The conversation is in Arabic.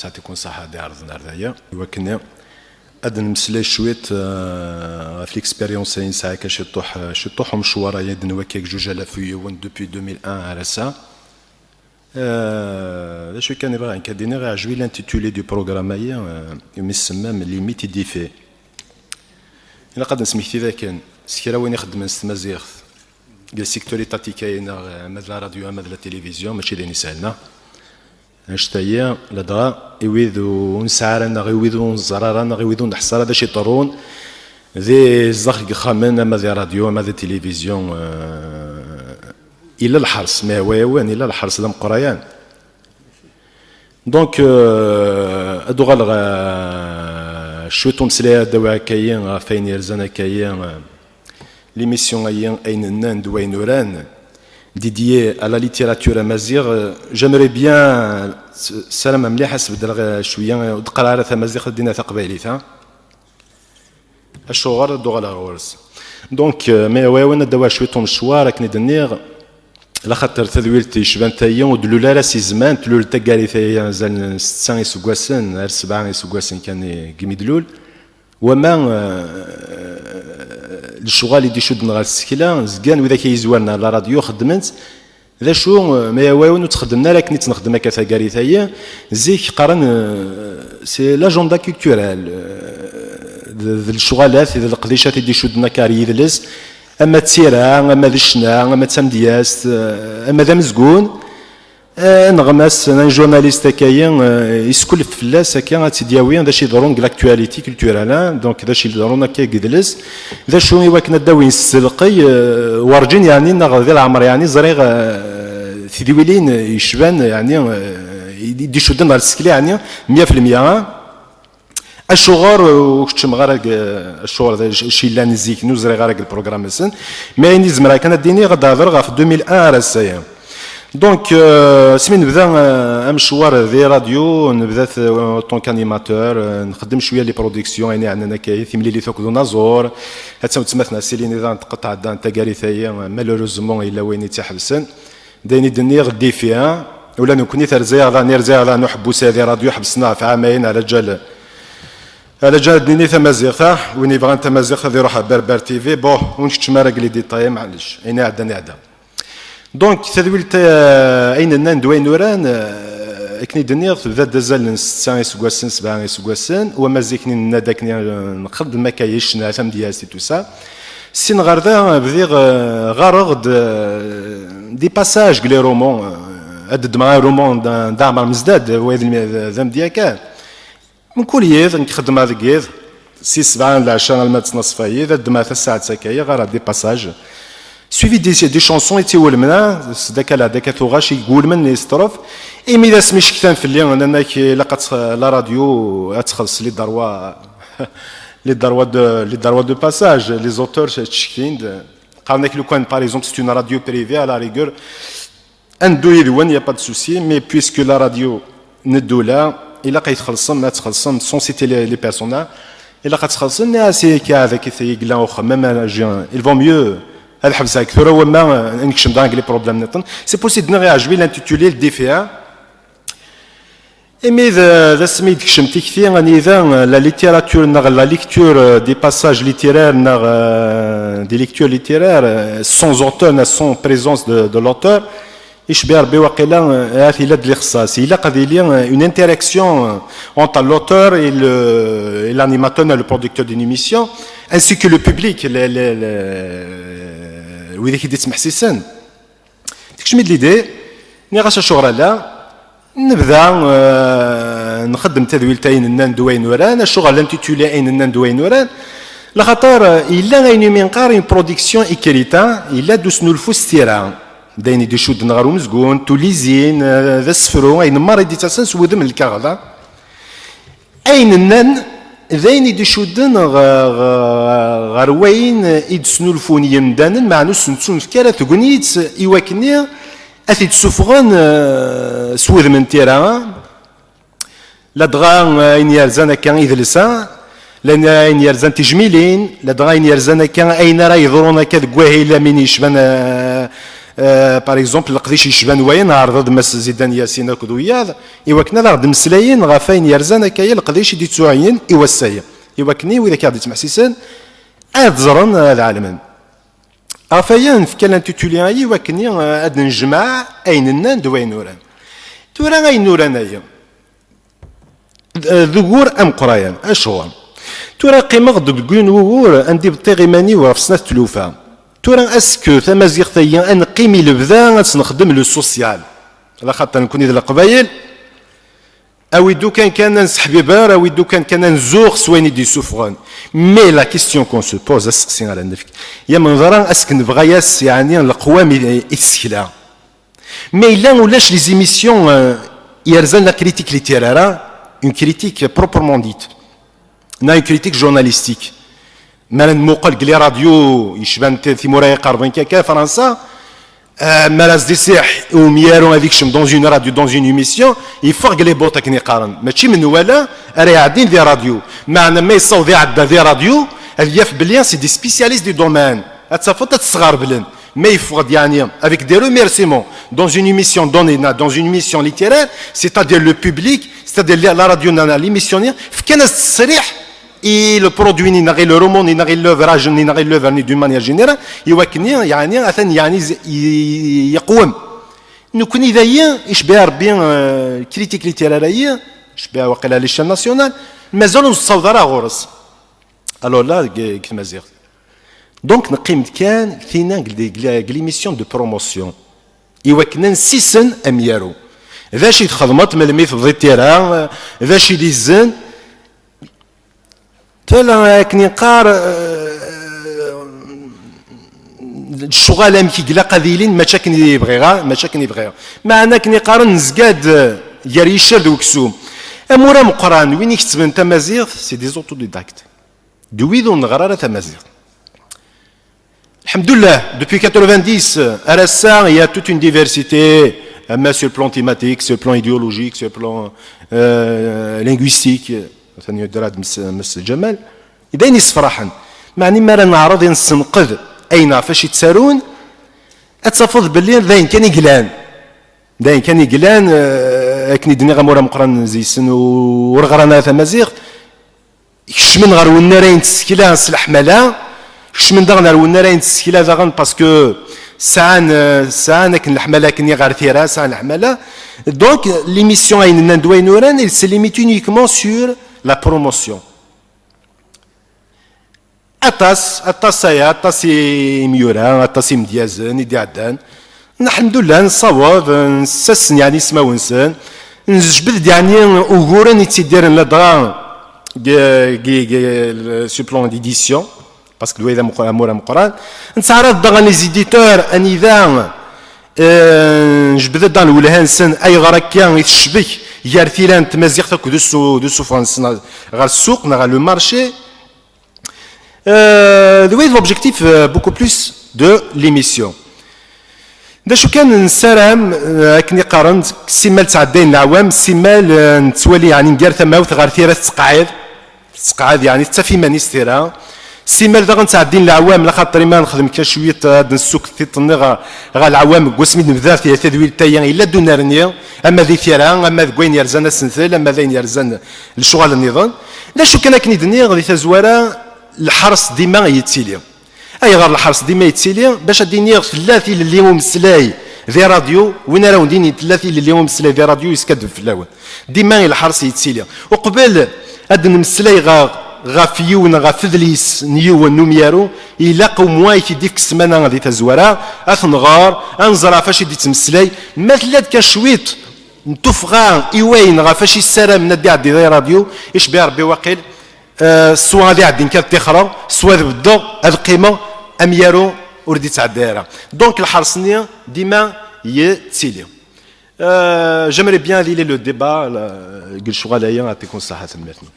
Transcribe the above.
تعطيكم صحة دي عرضنا هذايا ولكن هذا نمسلا شوية في ليكسبيريونس نساعي شطوح مشوار يدن وكيك جوج آلاف يوان دوبي 2001 على سا شو كان يبغى كديني غير عجبي لانتيتولي دو بروغرام يسمى ليميتي دي في الا قد نسميتي ذا كان سكرا وين يخدم نستمازيغ كاع السيكتور تاتي كاين ماذا لا راديو ماذا لا تلفزيون ماشي ديني سالنا اشتايا لدغا يويذو نسعرنا غيويذو نزرارنا غيويذو نحصر هذا شي طرون ذي الزخ خامن ماذا راديو ماذا تلفزيون الى الحرس ما هو وين الى الحرس لم قريان دونك ادو غالغ شويتو مسلايا دوا كاين فين يرزانا كاين l'émission Aïn Douaïn Oran dédiée à la littérature amazigh. J'aimerais bien salam مليح حسب درغ شويه وتقرا تمازيغ دينا تقبايليت الشغل دوغلا غورس دونك مي وانا دوا شويه مشوار راكني دنيغ لا خاطر تذويلتي شبان تايا ودلولا لا سي زمان تلول تاكاري تايا مازال 6 يسوكاسن 7 يسوكاسن كان كيميدلول وما الشغال اللي شدنا غير السكله زكان وذاك يزوالنا لا راديو خدمت ذا شو ما يواون وتخدمنا لكن تنخدم هكا ثقاري ثايا زيك قرن سي لاجوندا كولتورال ذا الشغالات ذا القديشات اللي شدنا كاري يدلس اما تسيرا اما ذا الشنا اما تسمدياست اما ذا مزقون نغمس ان جورناليست كاين يسكلف فلاس هكا تيدياوي ذا شي ضرون لاكtualité كولتورال دونك ذا شي ضرون هكا يجلس ذا شو يواكنا داوي السلقي ورجين يعني نغ العمر يعني زريغ ثديولين يشبان يعني يدي شدنا السكلي يعني 100% الشغار وكتشم غير الشغل ذا شي لان زيك نوزري غير البروغرام سن ما يني زمرا كان ديني غدا هضر في 2001 راسايا دونك سمين نبدا مشوار ذي راديو نبدا طونك انيماتور نخدم شويه لي برودكسيون يعني عندنا كاين ثملي لي ثوك نازور حتى تمثلنا سيلين اذا تقطع دان تاكاري ثايا مالوروزمون الا وين يتحبسن دايني دنيغ دي فيها ولا نكوني ترزيغ لا نرزيغ لا نحبو سادي راديو حبسنا في عامين على جال دنيني تمازيغ وين يبغى تمازيغ هذا يروح بربر تي في بون ونشت مارق لي ديتاي معليش اين عندنا دونك تذويلت اين ندوي نوران كني دنيغ ذات دازال 6 يسوكاسن 7 يسوكاسن وما زيكني ناداكني نخدم ما كايش نعتم ديالتي تو سا سين غاردا بديغ غارغد دي باساج لي رومون عدد مع رومون دعمر مزداد وهذا ذم ديالك من كل يد نخدم هذاك يد 6 7 ل 10 المات نصفاي ذات ما الساعه ساكايه غار دي باساج suivi des chansons et تيولمنا داك هذاك ثوغاش يقول من يستروف ايمي اذا سميش كثان في اللي انك لقات لا راديو تخلص لي دروا لي دروا دو باساج لي زوتور تشكين قالنا لو كان باغ اكزومبل سي اون راديو بريفي على ريغور اندو يدوان يا با دو سوسي مي بويسكو لا راديو ندولا الا قيتخلصم ما تخلصم سون سيتي لي بيرسونا الا قتخلصنا سي كا هذاك ثيقلا وخ ميم il vaut mieux هذا حبس اكثر وما نكشم دانك لي بروبليم نطن سي بوسيبل نغي عجبي لانتيتولي الدي في ا ايمي ذا سميت كشمتي كثير راني اذا لا ليتيراتور نغ لا ليكتور دي باساج ليتيرير نغ دي ليكتور ليتيرير سون اوتور سون بريزونس دو لوتور يشبه ربي واقيلا هذه لا دي خصاص الا قد لي اون انتراكسيون entre l'auteur et l'animateur le producteur d'une émission ainsi que le public وإذا كي تسمح سيسان تكشميد ليدي ني غاش الشغل لا نبدا نخدم تذويل تاين النان دوين وران الشغل انتيتولي اين النان دوين وران لخاطر الا غيني من قارين برودكسيون اكريتا الا دوسنو الفستيرا دايني دي شود نغارو مزقون توليزين ذا السفرو اين ماري دي تاسن سودم الكاغدا اين النان ذاين دي شودن غار وين يدسنو الفون يمدانن مع نص نتسون في كاله تغنيت يواكني اثي تسفغن سوذ من تيرا لا دغا اين يرزان كان يدلسا لان اين يرزان تجميلين لا دغا اين يرزان كان اين راه يضرون كذ كواهي لا من يشبان باغ اكزومبل القديش يشبان وين عرض مس زيدان ياسين كدوياض ايوا كنا راه مسلايين غافين يرزان هكايا القديش دي تسوعين ايوا السايا ايوا كني واذا كان تسمع سيسان ادزرن العالم افايا في كان تيتولي ايوا كني اد نجمع اين دوين نوران تورا اين نوران ايا ذكور ام قرايان اشهر تورا قيمه دكون وور عندي بطيغيماني وفي سنه تلوفا تورا اسكو تمازيغ ثيا ان قيمي لبدا نخدم لو سوسيال على خاطر نكون اذا القبايل اويدو كان نسحبيبار اويدو كان نزوغ سوين دي سوفران مي لا كيستيون كون سو بوز اسقسي على نفك يا منظرا اسك نبغى ياس يعني القوام يتسكلا مي لا ولاش لي زيميسيون يرزان لا كريتيك ليتيرارا اون كريتيك بروبرمون ديت نا اون كريتيك جورناليستيك مالا موقل قلي راديو يشبان ثيموراي قربين كاكا فرنسا مالا ديسيح وميارو هذيك شم دون اون راديو دون اون ايميسيون يفرق لي بوطك نقارن ماشي من ولا راه قاعدين ذي راديو معنا ما يصاو ذي عدا ذي راديو الياف بليان سي دي سبيسياليست دي دومين تصفط تصغر بلن mais il faut يعني avec des remerciements dans une émission donnée dans une émission littéraire c'est-à-dire le public c'est-à-dire la radio l'émission في كان التصريح et le produit ni le roman ni l'ouvrage ni l'œuvre ni d'une manière générale يوكني يعني اثن يعني يقوم نكون اذا يشبه ربي كريتيك ليتيراريه يشبه وقيله على الشان ناسيونال مازال نصوضرها غرس الو لا كما زير دونك نقيم كان فينا ليميسيون دو بروموسيون يوكنا نسيسن اميارو ذا شي خدمت من الميث ضي التيران ذا شي ديزن تلا كني قار الشغال امكي قلا قذيلين ما كني يبغيها ما كني يبغيها معنا كني قارن نزقاد ياري يشر دوكسوم امورا مقران وين يكتب تمازيغ سي دي زوتو ديداكت دويدو نغرا تمازيغ Alhamdoulilah, depuis 90, à Rassa, il y a toute une diversité, sur le plan thématique, sur le plan idéologique, sur le plan linguistique. ثاني دراد مس جمال إذا يصفرحن معني ما نعرض نسنقذ أين فاش يتسارون أتصفض باللي ذاين كان يقلان ذاين كان يقلان كني دني غمورا مقران زي سن ورغرانا ثمازيغ يكشمن غير ونارين تسكيلا سلح ملا كشمن داغ غير ونارين تسكيلا داغن باسكو سان كن الحمله كني غير ثيرا سان الحمله دونك ليميسيون اين ندوي نوران il se limite uniquement sur la promotion أطاس ميورا أطاس مديازن يدي عدان الحمد لله نصواب نسسن يعني سما ونسن نجبد يعني أوغورا نتيديرن لدغا سو بلان ديديسيون باسكو دويدا مورا مقران نتعرض دغا لي زيديتور ان اذا نجبد دان الولهان سن اي غركيا يتشبك يار ثيران تمازيغ تاكو دو سوفرانس غير السوق غير لو مارشي l'objectif beaucoup plus de l'émission. داشو كان نسرام كني قارنت سيمال تعدين العوام سيمال نتولي يعني ندير ثماوث غير ثيرة تقعد يعني حتى في ماني ستيرا سيمال داغ نتعدين العوام لخاطر ما نخدم كشويه هاد السوق تيطني غا العوام قسمي نبدا في تدوير تايا الا دونارني اما ذي ثيرا اما ذوين يرزان السنثل اما ذين يرزان الشغل النظام داشو كان كنيدني غادي تزواره الحرص ديما يتسيلي اي غير الحرص ديما يتسيلي باش ديني ثلاثي اللي هو مسلاي ذي راديو وين راهو ديني ثلاثي اللي هو مسلاي ذي راديو يسكدف في الاول ديما الحرص يتسيلي وقبل هاد المسلاي غافيون غافذليس نيو نوميارو يلاقوا موايك ديك السمانه غادي تزوره اثنغار انزرا فاش يدي تمسلاي مثلا كشويط نتفغا ايوين غافاش السلام ندي عدي ذي راديو ايش بها ربي واقيل سوا غادي عدين كانت تخرى سوا بالضو هاد القيمه اميارو وردي تعديها دونك الحرصنيه ديما يتسيلي j'aimerais bien ليلي لو ديبا قل شغالايا يعطيكم الصحه المثنى